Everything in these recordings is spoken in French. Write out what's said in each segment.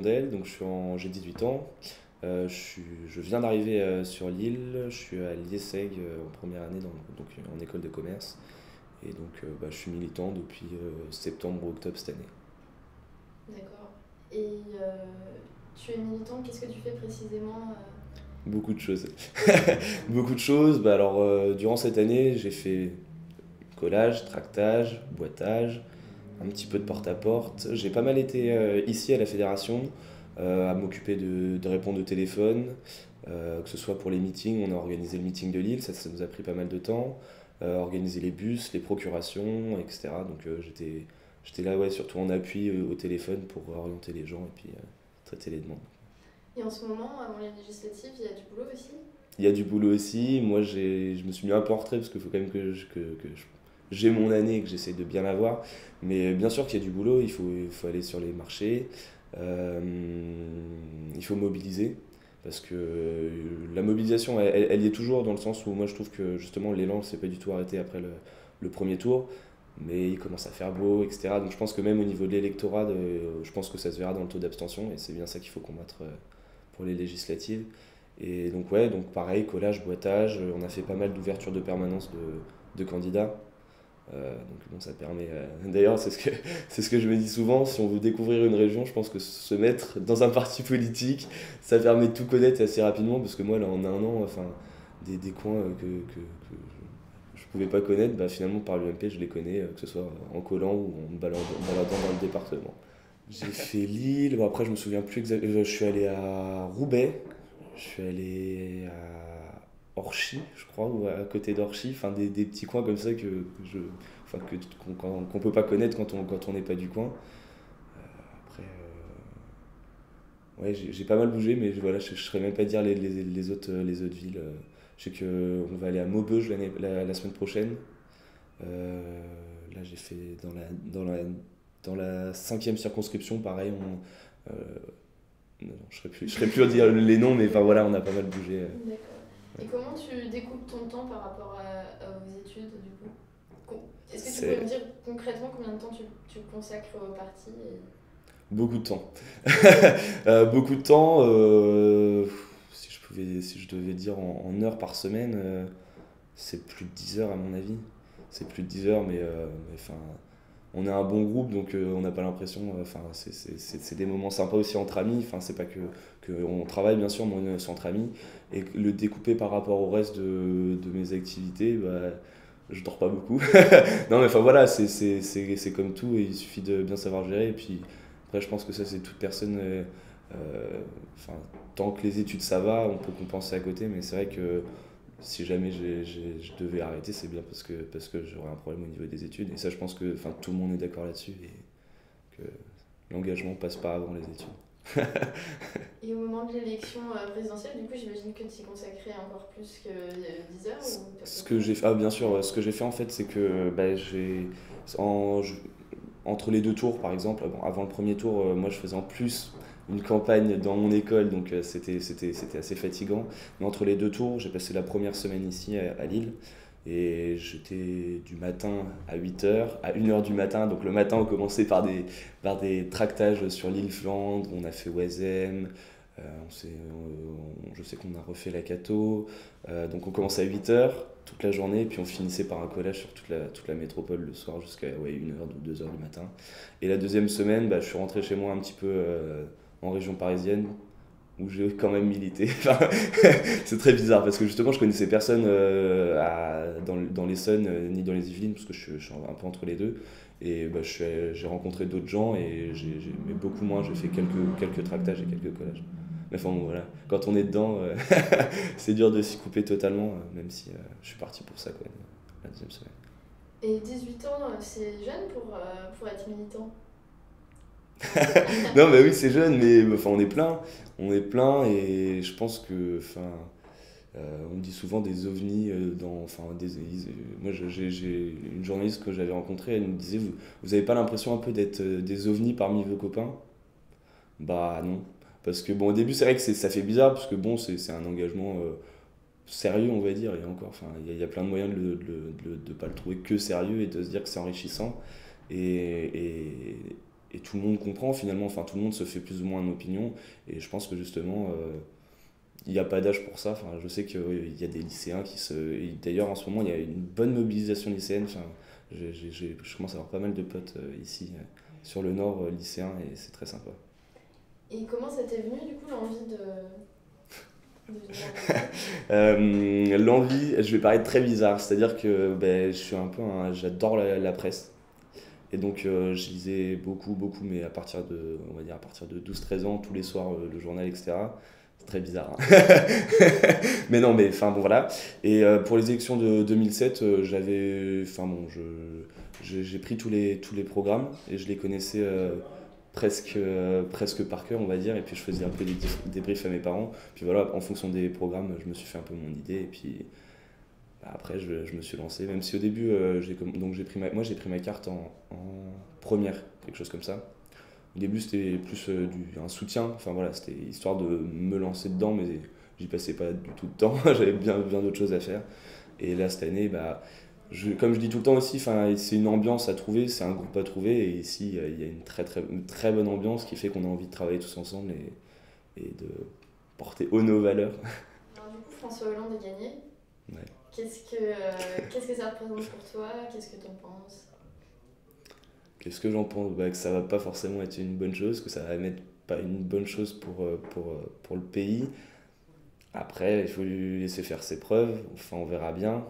Hirondelle, donc j'ai 18 ans. Je viens d'arriver sur l'île, je suis à l'IESEG en première année donc en école de commerce. Et donc je suis militant depuis septembre ou octobre cette année. D'accord. Et tu es militant, qu'est-ce que tu fais précisément Beaucoup de choses. Beaucoup de choses. Alors, durant cette année, j'ai fait collage, tractage, boitage, un petit peu de porte-à-porte. J'ai pas mal été ici à la fédération à m'occuper de répondre au téléphone, que ce soit pour les meetings. On a organisé le meeting de Lille, ça nous a pris pas mal de temps. Organiser les bus, les procurations, etc. Donc j'étais là, ouais, surtout en appui au téléphone pour orienter les gens et puis traiter les demandes. Et en ce moment, avant les législatives, il y a du boulot aussi? Il y a du boulot aussi. Moi, je me suis mis un peu en retrait parce qu'il faut quand même j'ai mon année et que j'essaie de bien l'avoir. Mais bien sûr qu'il y a du boulot, il faut aller sur les marchés, euh, il faut mobiliser. Parce que la mobilisation, elle y est toujours dans le sens où moi je trouve que justement l'élan s'est pas du tout arrêté après le premier tour. Mais il commence à faire beau, etc. Donc je pense que même au niveau de l'électorat, je pense que ça se verra dans le taux d'abstention. Et c'est bien ça qu'il faut combattre pour les législatives. Et donc ouais, donc pareil, collage, boitage, on a fait pas mal d'ouvertures de permanence de candidats. Donc bon, ça permet. D'ailleurs, c'est ce que je me dis souvent, si on veut découvrir une région, je pense que se mettre dans un parti politique, ça permet de tout connaître assez rapidement, parce que moi, là, en un an, enfin, des coins que je pouvais pas connaître, bah, finalement, par l'UMP, je les connais, que ce soit en collant ou en baladant dans le département. J'ai fait Lille, bon, après, je me souviens plus exactement. Je suis allé à Roubaix, je suis allé à Orchy, je crois, ou à côté d'Orchy, enfin des petits coins comme ça enfin, qu'on peut pas connaître quand on n'est pas du coin. Après, ouais, j'ai pas mal bougé, mais voilà, je saurais même pas dire les autres villes. Je sais qu'on va aller à Maubeuge la semaine prochaine. Là, j'ai fait dans la cinquième circonscription, pareil, non, je serais plus à dire les noms, mais enfin voilà, on a pas mal bougé. D'accord. Et Ouais. comment tu découpes ton temps par rapport aux études du coup? Est-ce que tu pourrais me C'est dire concrètement combien de temps tu consacres au parti beaucoup de temps. Beaucoup de temps. Si je devais dire en heures par semaine, c'est plus de 10 heures à mon avis. C'est plus de 10 heures, mais enfin, on est un bon groupe, donc on n'a pas l'impression. Enfin, c'est des moments sympas aussi entre amis. Enfin, c'est pas que on travaille bien sûr, mais on est aussi entre amis. Et le découper par rapport au reste de mes activités, bah, je dors pas beaucoup. Non, mais enfin voilà, c'est comme tout, et il suffit de bien savoir gérer. Et puis après, je pense que ça, c'est toute personne. Enfin, tant que les études ça va, on peut compenser à côté, mais c'est vrai que si jamais je devais arrêter, c'est bien parce que j'aurais un problème au niveau des études. Et ça, je pense que enfin, tout le monde est d'accord là-dessus et que l'engagement passe pas avant les études. et au moment de l'élection présidentielle, du coup, j'imagine que tu y consacrais encore plus que 10 heures ou pas Ce que beaucoup? j'ai fait, ah, bien sûr, ce que j'ai fait en fait, c'est que bah, en, je- entre les deux tours, par exemple, bon, avant le premier tour, moi je faisais en plus une campagne dans mon école, donc c'était assez fatigant. Mais entre les deux tours, j'ai passé la première semaine ici à Lille. Et j'étais du matin à 8 heures à 1 heure du matin. Donc le matin, on commençait par des tractages sur l'île Flandre. On a fait Wezem. Je sais qu'on a refait la Cato. Donc on commençait à 8 heures toute la journée. Et puis on finissait par un collage sur toute la métropole le soir jusqu'à ouais, 1 heure ou 2 heures du matin. Et la deuxième semaine, bah, je suis rentré chez moi un petit peu en région parisienne où j'ai quand même milité. Enfin, c'est très bizarre parce que justement je connaissais personne dans l'Essonne ni dans les Yvelines parce que je suis un peu entre les deux. Et bah, j'ai rencontré d'autres gens et mais beaucoup moins. J'ai fait quelques tractages et quelques collages. Mais enfin bon, voilà, quand on est dedans, c'est dur de s'y couper totalement, même si je suis parti pour ça quand même, la deuxième semaine. Et 18 ans, c'est jeune pour être militant? Non, mais oui, c'est jeune, mais enfin, on est plein. On est plein et je pense que, enfin, on dit souvent des ovnis enfin, moi, j'ai une journaliste que j'avais rencontrée, elle me disait, vous avez pas l'impression un peu d'être des ovnis parmi vos copains? Bah non. Parce que bon, au début, c'est vrai que ça fait bizarre, parce que bon, c'est un engagement sérieux, on va dire, et encore, enfin, il y a plein de moyens de pas le trouver que sérieux et de se dire que c'est enrichissant. Et, et, et tout le monde comprend finalement, enfin tout le monde se fait plus ou moins une opinion, et je pense que justement, il n'y a pas d'âge pour ça. Enfin, je sais qu'il y a des lycéens qui se... et d'ailleurs, en ce moment, il y a une bonne mobilisation lycéenne. Enfin, je commence à avoir pas mal de potes ici, sur le nord, lycéens, et c'est très sympa. Et comment ça t'est venu du coup l'envie de venir L'envie, je vais paraître très bizarre, c'est-à-dire que ben, je suis un peu j'adore la presse. Et donc je lisais beaucoup, mais à partir de, on va dire à partir de 12 13 ans, tous les soirs, le journal, etc. C'est très bizarre, hein. Mais non, mais enfin bon, voilà. Et pour les élections de 2007, enfin bon, j'ai pris tous les programmes et je les connaissais presque par cœur, on va dire. Et puis je faisais un peu des débriefs à mes parents. Puis voilà, en fonction des programmes, je me suis fait un peu mon idée. Et puis bah, après, je me suis lancé. Même si au début, donc moi j'ai pris ma carte en première, quelque chose comme ça. Au début, c'était plus un soutien. Enfin voilà, c'était histoire de me lancer dedans, mais j'y passais pas du tout de temps. J'avais bien d'autres choses à faire. Et là, cette année, bah, comme je dis tout le temps aussi, c'est une ambiance à trouver, c'est un groupe à trouver. Et ici, il y a une très bonne ambiance qui fait qu'on a envie de travailler tous ensemble et de porter haut nos valeurs. Alors du coup, François Hollande a gagné. Ouais. Qu'est-ce que ça représente pour toi? Qu'est-ce que tu en penses? Qu'est-ce que j'en pense? Bah, que ça va pas forcément être une bonne chose, que ça va être pas une bonne chose pour le pays. Après, il faut lui laisser faire ses preuves, enfin on verra bien.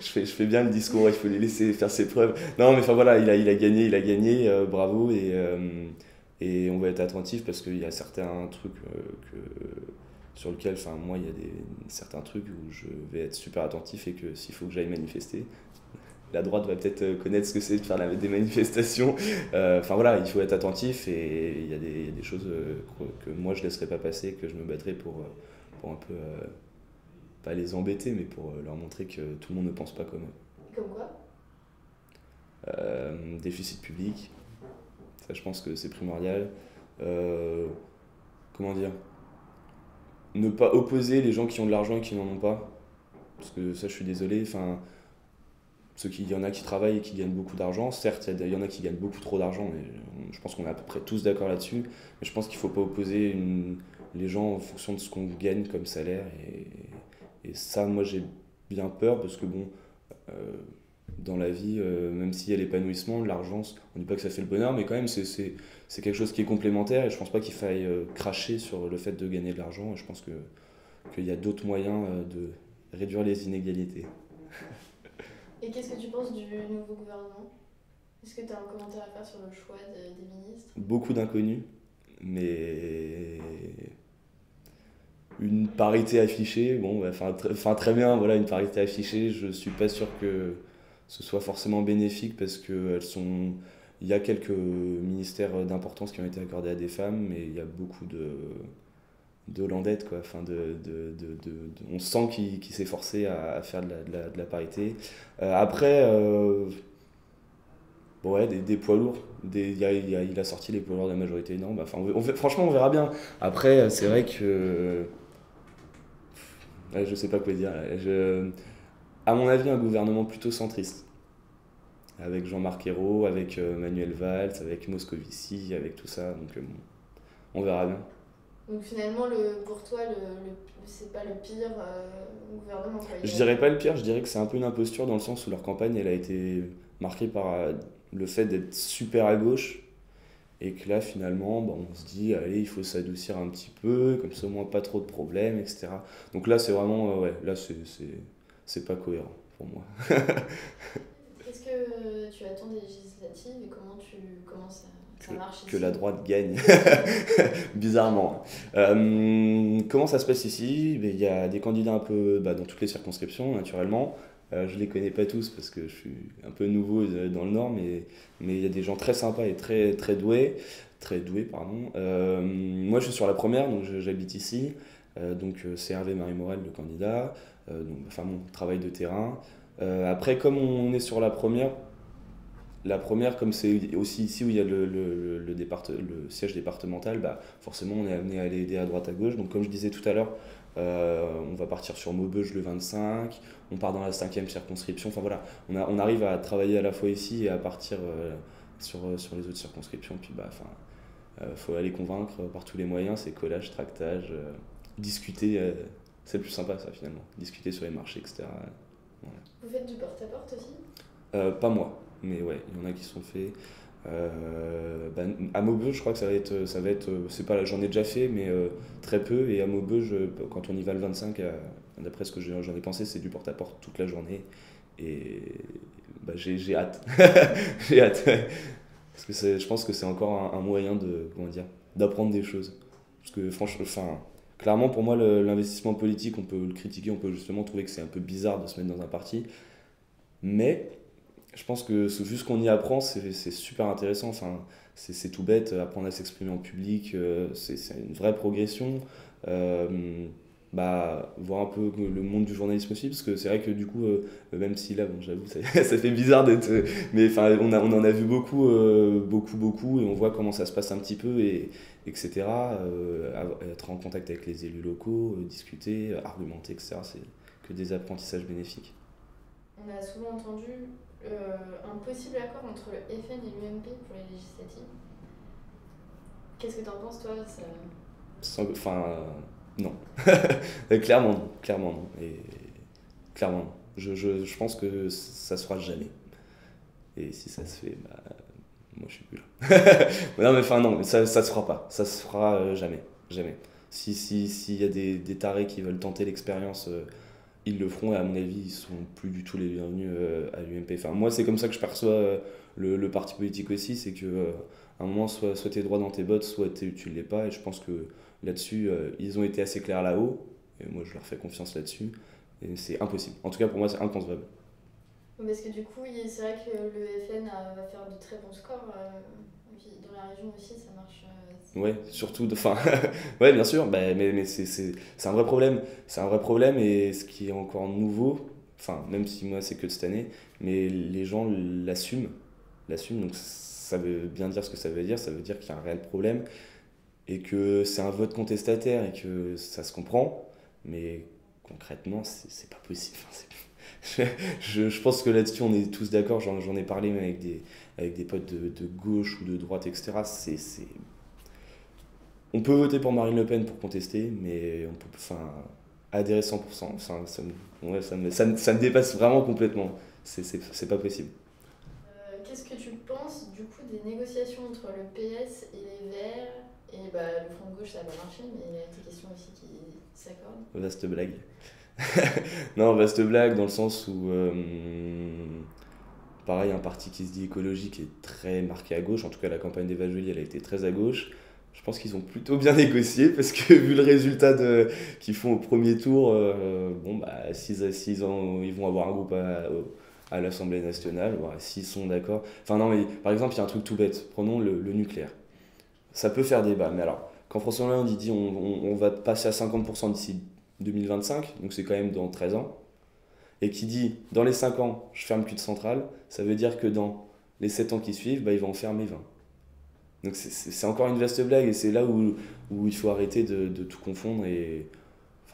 Je fais bien le discours, il faut lui laisser faire ses preuves. Non, mais enfin voilà, il a gagné, bravo, et on va être attentif parce qu'il y a certains trucs sur lesquels, enfin moi, il y a certains trucs où je vais être super attentif et que s'il faut que j'aille manifester, la droite va peut-être connaître ce que c'est de faire des manifestations. Enfin voilà, il faut être attentif et il y a des choses que moi je laisserai pas passer, que je me battrai pour un peu, pas les embêter, mais pour leur montrer que tout le monde ne pense pas comme eux. Comme quoi? Déficit public, ça je pense que c'est primordial. Euh, Comment dire? Ne pas opposer les gens qui ont de l'argent et qui n'en ont pas. Parce que ça, je suis désolé. Enfin, il y en a qui travaillent et qui gagnent beaucoup d'argent. Certes, il y en a qui gagnent beaucoup trop d'argent, mais je pense qu'on est à peu près tous d'accord là-dessus. Mais je pense qu'il ne faut pas opposer les gens en fonction de ce qu'on gagne comme salaire. Et ça, moi, j'ai bien peur parce que, bon, euh, dans la vie, même s'il y a l'épanouissement, l'argent, on ne dit pas que ça fait le bonheur, mais quand même, c'est quelque chose qui est complémentaire. Et je ne pense pas qu'il faille cracher sur le fait de gagner de l'argent. Et je pense qu'il y a d'autres moyens de réduire les inégalités. Et qu'est-ce que tu penses du nouveau gouvernement? Est-ce que tu as un commentaire à faire sur le choix des ministres? Beaucoup d'inconnus, mais une parité affichée, bon, bah, très bien, voilà, une parité affichée, je suis pas sûr que ce soit forcément bénéfique parce que il y a quelques ministères d'importance qui ont été accordés à des femmes, mais il y a beaucoup de Hollandettes, quoi. Enfin, on sent qu'il s'est forcé à faire de la parité. Après, bon, ouais, des poids lourds. Il a sorti les poids lourds de la majorité énorme. Enfin, franchement, on verra bien. Après, c'est vrai que. Ouais, je sais pas quoi dire. À mon avis, un gouvernement plutôt centriste. Avec Jean-Marc Ayrault, avec Manuel Valls, avec Moscovici, avec tout ça. Donc, bon, on verra bien. Donc finalement, pour toi, c'est pas le pire gouvernement, quoi. Je dirais pas le pire, je dirais que c'est un peu une imposture dans le sens où leur campagne elle a été marquée par le fait d'être super à gauche et que là finalement bah, on se dit allez il faut s'adoucir un petit peu comme ça au moins pas trop de problèmes, etc. Donc là c'est vraiment ouais là c'est pas cohérent pour moi. Est-ce que tu attends des législatives et comment ça marche Que ici? la droite gagne, bizarrement. Comment ça se passe ici? Ben, il y a des candidats un peu bah, dans toutes les circonscriptions, naturellement. Je les connais pas tous parce que je suis un peu nouveau dans le Nord, mais il y a des gens très sympas et très doués, pardon. Moi, je suis sur la première, donc j'habite ici. Donc, c'est Hervé Marie-Morel, le candidat. Donc, enfin, mon travail de terrain. Après, comme on est sur la première, comme c'est aussi ici où il y a le siège départemental, bah forcément on est amené à aller aider à droite à gauche. Donc comme je disais tout à l'heure, on va partir sur Maubeuge le 25, on part dans la 5e circonscription. Enfin voilà, on arrive à travailler à la fois ici et à partir sur les autres circonscriptions. Puis faut aller convaincre par tous les moyens, c'est collage, tractage, discuter, c'est le plus sympa ça finalement, discuter sur les marchés, etc. Voilà. Vous faites du porte-à-porte aussi? Pas moi, mais ouais, il y en a qui sont faits. À Maubeuge, je crois que ça va être c'est pas, j'en ai déjà fait, mais très peu. Et à Maubeuge, quand on y va le 25, d'après ce que j'en ai pensé, c'est du porte-à-porte toute la journée. Et j'ai hâte. J'ai hâte. Parce que je pense que c'est encore un moyen comment dire, d'apprendre des choses. Parce que franchement, clairement, pour moi, l'investissement politique, on peut le critiquer, on peut justement trouver que c'est un peu bizarre de se mettre dans un parti. Mais je pense que vu ce qu'on y apprend, c'est super intéressant. C'est tout bête, apprendre à s'exprimer en public, c'est une vraie progression. Euh, Voir un peu le monde du journalisme aussi, parce que c'est vrai que du coup, même si là, bon, j'avoue, ça fait bizarre d'être. Mais on en a vu beaucoup, beaucoup, et on voit comment ça se passe un petit peu, etc. Être en contact avec les élus locaux, discuter, argumenter, etc. C'est que des apprentissages bénéfiques. On a souvent entendu un possible accord entre le FN et l'UMP pour les législatives. Qu'est-ce que t'en penses, toi ça... Non. Clairement non. Clairement non. Et clairement non. Je pense que ça se fera jamais. Et si ça se fait, moi je suis plus là. Non, mais ça se fera pas. Ça se fera jamais. Jamais. S'il y a des tarés qui veulent tenter l'expérience, ils le feront, et à mon avis, ils sont plus du tout les bienvenus à l'UMP. Moi, c'est comme ça que je perçois le parti politique aussi, c'est que à un moment, soit t'es droit dans tes bottes, soit tu l'es pas, et je pense que là-dessus, ils ont été assez clairs là-haut, et moi je leur fais confiance là-dessus, et c'est impossible. En tout cas, pour moi, c'est inconcevable. Parce que du coup, c'est vrai que le FN va faire de très bons scores, et puis dans la région aussi, ça marche. Ouais, surtout, ouais, bien sûr, mais c'est un vrai problème. C'est un vrai problème, et ce qui est encore nouveau, même si moi c'est que de cette année, mais les gens l'assument, donc ça veut bien dire ce que ça veut dire qu'il y a un réel problème, et que c'est un vote contestataire, et que ça se comprend, mais concrètement, c'est pas possible. Je pense que là-dessus, on est tous d'accord, j'en ai parlé même avec des potes de gauche ou de droite, etc. On peut voter pour Marine Le Pen pour contester, mais on peut, adhérer 100%. Ça me dépasse vraiment complètement. C'est pas possible. Qu'est-ce que tu penses du coup des négociations entre le PS et les Verts? Et le Front de gauche, ça n'a pas marché, mais il y a des questions aussi qui s'accordent. Vaste blague. Non, vaste blague dans le sens où, pareil, un parti qui se dit écologique est très marqué à gauche. En tout cas, la campagne d'Eva Joly, elle a été très à gauche. Je pense qu'ils ont plutôt bien négocié, parce que vu le résultat qu'ils font au premier tour, ils vont avoir un groupe à l'Assemblée nationale, s'ils sont d'accord. Non, mais par exemple, il y a un truc tout bête. Prenons le nucléaire. Ça peut faire débat, mais alors, quand François Hollande dit on va passer à 50% d'ici 2025, donc c'est quand même dans 13 ans, et qui dit dans les 5 ans, je ferme plus de centrale, ça veut dire que dans les 7 ans qui suivent, il va en fermer 20. Donc c'est encore une vaste blague, et c'est là où il faut arrêter de tout confondre, et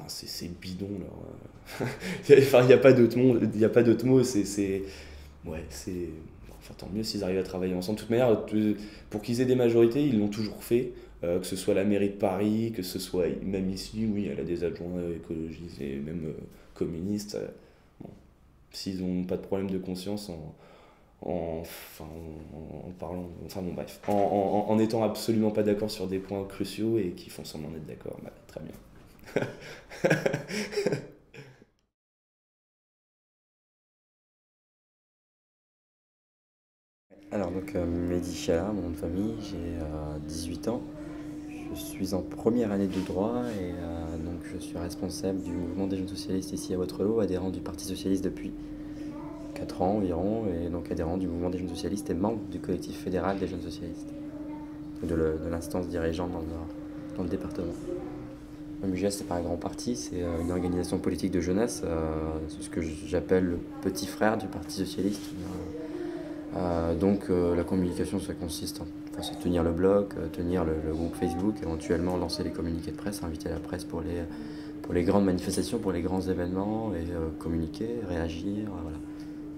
c'est bidon là. Il n'y a pas d'autre mot, tant mieux s'ils arrivent à travailler ensemble. De toute manière, pour qu'ils aient des majorités, ils l'ont toujours fait, que ce soit la mairie de Paris, que ce soit même ici, oui, elle a des adjoints écologistes et même communistes. Bon, s'ils n'ont pas de problème de conscience en parlant, bref, en étant absolument pas d'accord sur des points cruciaux, et qui font semblant d'être d'accord, très bien. Alors donc Mehdi Chala, mon nom de famille, j'ai 18 ans, je suis en première année de droit, et donc je suis responsable du mouvement des jeunes socialistes ici à Waterloo, adhérent du Parti socialiste depuis 4 ans environ, et donc adhérent du mouvement des jeunes socialistes et membre du collectif fédéral des jeunes socialistes, de l'instance dirigeante dans le département. Le MUJS, c'est pas un grand parti, c'est une organisation politique de jeunesse, c'est ce que j'appelle le petit frère du Parti socialiste. Donc la communication, ça consiste c'est tenir le blog, tenir le groupe Facebook, éventuellement lancer les communiqués de presse, inviter la presse pour les grandes manifestations, pour les grands événements, et communiquer, réagir, voilà.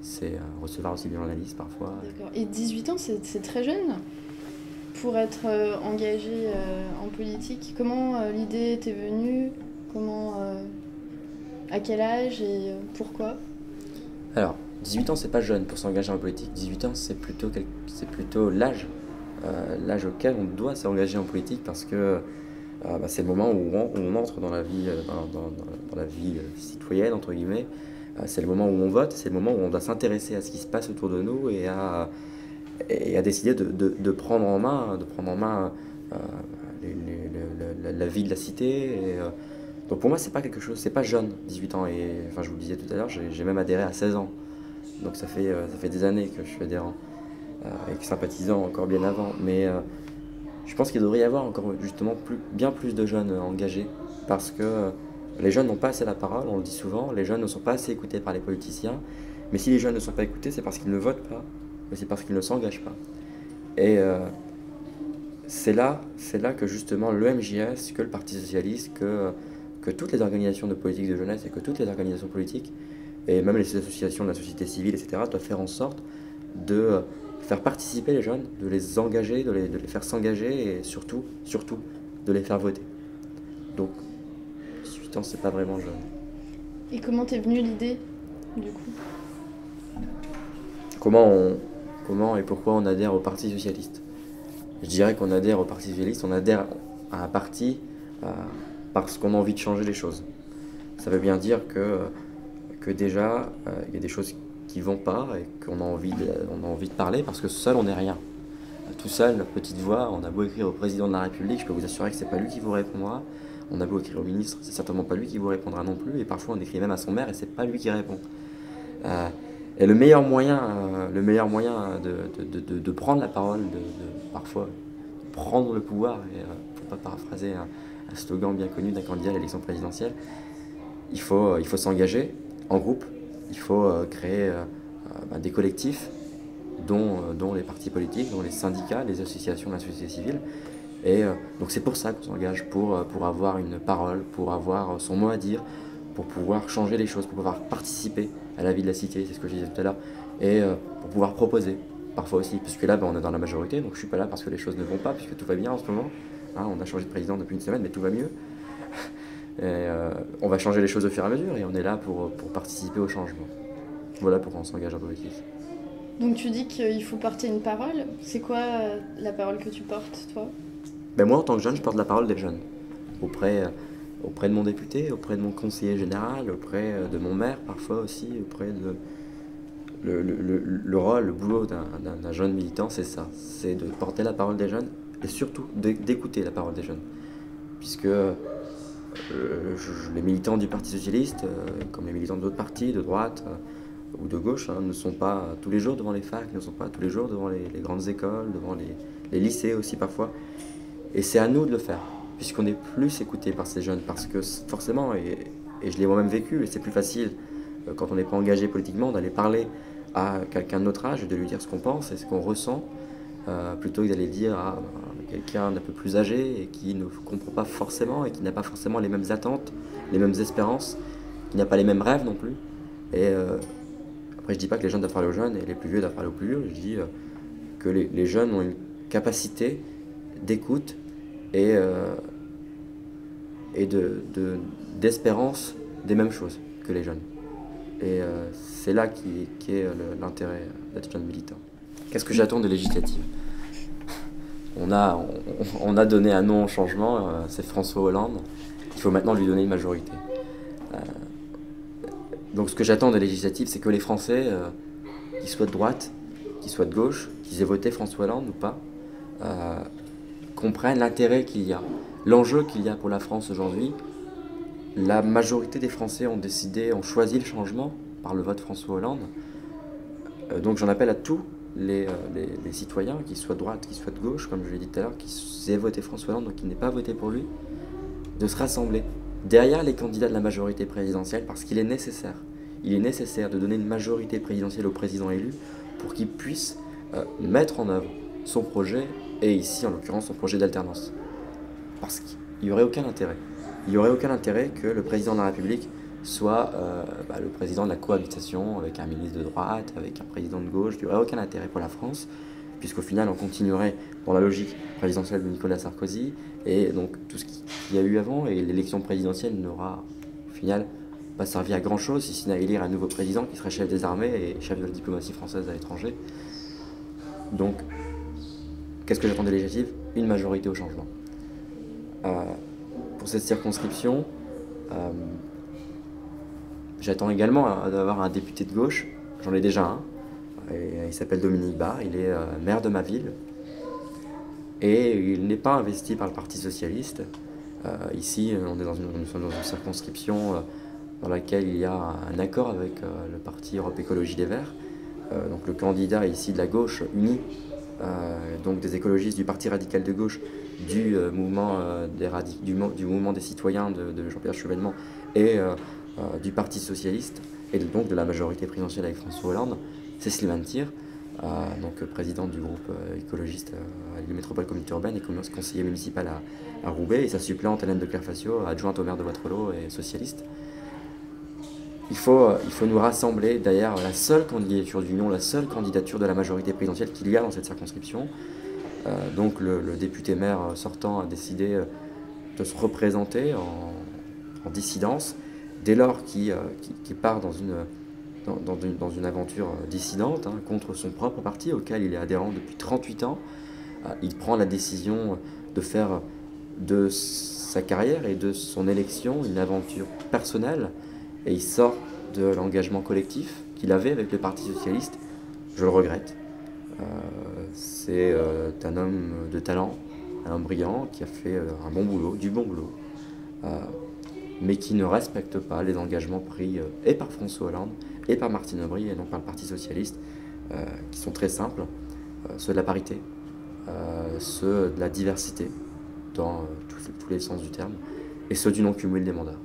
c'est recevoir aussi des journalistes parfois. D'accord. Et 18 ans, c'est très jeune pour être engagé en politique. Comment l'idée t'est venue? À quel âge et pourquoi? Alors, 18 ans, c'est pas jeune pour s'engager en politique. 18 ans, c'est plutôt l'âge auquel on doit s'engager en politique parce que c'est le moment où on entre dans la vie, dans la vie citoyenne, entre guillemets. C'est le moment où on vote, c'est le moment où on doit s'intéresser à ce qui se passe autour de nous et à décider de prendre en main, la vie de la cité. Donc pour moi, c'est pas quelque chose, c'est pas jeune, 18 ans. Et enfin, je vous le disais tout à l'heure, j'ai même adhéré à 16 ans. Donc ça fait des années que je suis adhérent et sympathisant encore bien avant. Mais je pense qu'il devrait y avoir encore justement bien plus de jeunes engagés parce que les jeunes n'ont pas assez la parole, on le dit souvent, les jeunes ne sont pas assez écoutés par les politiciens. Mais si les jeunes ne sont pas écoutés, c'est parce qu'ils ne votent pas, mais c'est parce qu'ils ne s'engagent pas. Et c'est là que justement le MJS, que le Parti Socialiste, que toutes les organisations de politique de jeunesse et que toutes les organisations politiques, et même les associations de la société civile, etc., doivent faire en sorte de faire participer les jeunes, de les engager, de les faire s'engager et surtout, de les faire voter. Donc, 18 ans, c'est pas vraiment jeune. Et comment t'es venue l'idée, du coup? Comment et pourquoi on adhère au Parti Socialiste? Je dirais qu'on adhère au Parti Socialiste, on adhère à un parti parce qu'on a envie de changer les choses. Ça veut bien dire que déjà, il y a des choses qui vont pas et qu'on a envie de parler parce que seul, on n'est rien. Tout seul, notre petite voix, on a beau écrire au président de la République, je peux vous assurer que c'est pas lui qui vous répondra. On a beau écrire au ministre, c'est certainement pas lui qui vous répondra non plus. Et parfois, on écrit même à son maire et c'est pas lui qui répond. Et le meilleur moyen de prendre la parole, parfois prendre le pouvoir, et pour pas paraphraser un slogan bien connu d'un candidat à l'élection présidentielle, il faut s'engager en groupe, il faut créer des collectifs dont les partis politiques, dont les syndicats, les associations de la société civile. Et donc c'est pour ça qu'on s'engage, pour avoir une parole, pour avoir son mot à dire, pour pouvoir changer les choses, pour pouvoir participer à la vie de la cité, c'est ce que je disais tout à l'heure, et pour pouvoir proposer, parfois aussi, puisque là on est dans la majorité, donc je suis pas là parce que les choses ne vont pas, puisque tout va bien en ce moment, on a changé de président depuis une semaine, mais tout va mieux, et on va changer les choses au fur et à mesure, et on est là pour participer au changement. Voilà pourquoi on s'engage en politique. Donc tu dis qu'il faut porter une parole, c'est quoi la parole que tu portes, toi? Moi, en tant que jeune, je porte la parole des jeunes, auprès de mon député, auprès de mon conseiller général, auprès de mon maire parfois aussi, auprès de... Le boulot d'un jeune militant, c'est ça, c'est de porter la parole des jeunes et surtout d'écouter la parole des jeunes. Puisque les militants du Parti Socialiste, comme les militants d'autres partis, de droite ou de gauche, ne sont pas tous les jours devant les facs, ne sont pas tous les jours devant les grandes écoles, devant les lycées aussi parfois. Et c'est à nous de le faire, puisqu'on est plus écouté par ces jeunes, parce que forcément, et je l'ai moi-même vécu, et c'est plus facile quand on n'est pas engagé politiquement d'aller parler à quelqu'un de notre âge et de lui dire ce qu'on pense et ce qu'on ressent, plutôt que d'aller dire à quelqu'un d'un peu plus âgé et qui ne comprend pas forcément et qui n'a pas forcément les mêmes attentes, les mêmes espérances, qui n'a pas les mêmes rêves non plus. Et après, je dis pas que les jeunes doivent parler aux jeunes et les plus vieux doivent parler aux plus vieux, je dis que les jeunes ont une capacité d'écoute et d'espérance des mêmes choses que les jeunes. Et c'est là qui est l'intérêt d'être jeune militant. Qu'est-ce que j'attends des législatives? On a donné un nom au changement, c'est François Hollande. Il faut maintenant lui donner une majorité. Donc ce que j'attends des législatives, c'est que les Français, qu'ils soient de droite, qu'ils soient de gauche, qu'ils aient voté François Hollande ou pas, comprennent l'intérêt qu'il y a, l'enjeu qu'il y a pour la France aujourd'hui. La majorité des Français ont choisi le changement par le vote François Hollande. Donc j'en appelle à tous les citoyens, qu'ils soient de droite, qu'ils soient de gauche, comme je l'ai dit tout à l'heure, qui aient voté François Hollande, donc qui n'aient pas voté pour lui, de se rassembler derrière les candidats de la majorité présidentielle, parce qu'il est nécessaire. Il est nécessaire de donner une majorité présidentielle au président élu pour qu'il puisse mettre en œuvre son projet, et ici en l'occurrence son projet d'alternance. Parce qu'il n'y aurait aucun intérêt. Il n'y aurait aucun intérêt que le président de la République soit le président de la cohabitation avec un ministre de droite, avec un président de gauche, qui n'aurait aucun intérêt pour la France, puisqu'au final on continuerait dans la logique présidentielle de Nicolas Sarkozy, et donc tout ce qu'il y a eu avant, et l'élection présidentielle n'aura au final pas servi à grand chose, si ce n'est à élire un nouveau président qui serait chef des armées et chef de la diplomatie française à l'étranger. Donc, qu'est-ce que j'attends des législatives? Une majorité au changement. Pour cette circonscription, j'attends également d'avoir un député de gauche, j'en ai déjà un, et il s'appelle Dominique Barre, il est maire de ma ville, et il n'est pas investi par le Parti Socialiste. Ici, nous sommes dans une circonscription dans laquelle il y a un accord avec le Parti Europe Écologie Les Verts. Donc le candidat ici de la gauche unie, donc des écologistes du Parti radical de gauche, du mouvement des citoyens de Jean-Pierre Chevènement et du Parti socialiste, et donc de la majorité présidentielle avec François Hollande, c'est Slimane Tir, donc président du groupe écologiste à la métropole communauté urbaine et conseiller municipal à Roubaix, et sa suppléante Hélène de Clerfacio, adjointe au maire de Wattrelos et socialiste. Il faut nous rassembler derrière la seule candidature d'union, la seule candidature de la majorité présidentielle qu'il y a dans cette circonscription. Donc le député maire sortant a décidé de se représenter en dissidence, dès lors qu'il part dans une aventure dissidente contre son propre parti auquel il est adhérent depuis 38 ans. Il prend la décision de faire de sa carrière et de son élection une aventure personnelle, et il sort de l'engagement collectif qu'il avait avec le Parti Socialiste. Je le regrette. C'est un homme de talent, un homme brillant qui a fait un bon boulot, du bon boulot, mais qui ne respecte pas les engagements pris et par François Hollande et par Martine Aubry et non par le Parti Socialiste, qui sont très simples, ceux de la parité, ceux de la diversité dans tous les sens du terme, et ceux du non-cumul des mandats.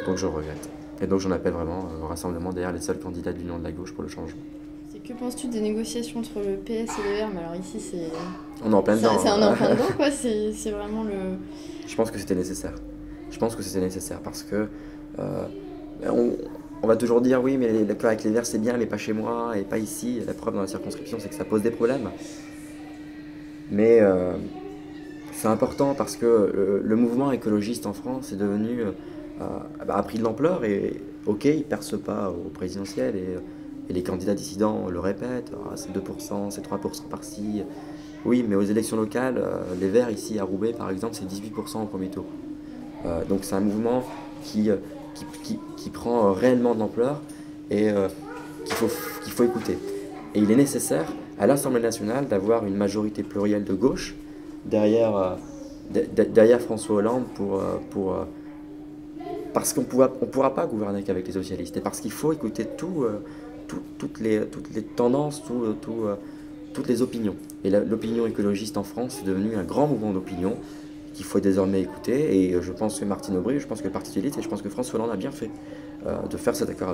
Donc je le regrette. Et donc j'en appelle vraiment au rassemblement derrière les seuls candidats de l'Union de la gauche pour le changement. Que penses-tu des négociations entre le PS et les Verts? Mais alors ici c'est... On est en plein dedans. C'est un en plein dedans quoi, c'est vraiment le... Je pense que c'était nécessaire. Je pense que c'était nécessaire parce que on va toujours dire oui mais l'accord avec les Verts c'est bien mais pas chez moi et pas ici. La preuve dans la circonscription c'est que ça pose des problèmes. Mais c'est important parce que le mouvement écologiste en France est devenu... a pris de l'ampleur et ok, il ne perce pas au présidentiel et les candidats dissidents le répètent, c'est 2%, c'est 3% par-ci. Oui, mais aux élections locales, les Verts ici à Roubaix par exemple, c'est 18% au premier tour. Donc c'est un mouvement qui prend réellement de l'ampleur et qu'il faut écouter. Et il est nécessaire à l'Assemblée nationale d'avoir une majorité plurielle de gauche derrière François Hollande parce qu'on ne pourra pas gouverner qu'avec les socialistes et parce qu'il faut écouter toutes les tendances, toutes les opinions. Et l'opinion écologiste en France est devenue un grand mouvement d'opinion qu'il faut désormais écouter. Et je pense que Martine Aubry, je pense que le Parti Socialiste et je pense que François Hollande a bien fait de faire cet accord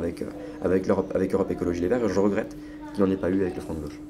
avec Europe Écologie Les Verts. Et je regrette qu'il n'en ait pas eu avec le Front de gauche.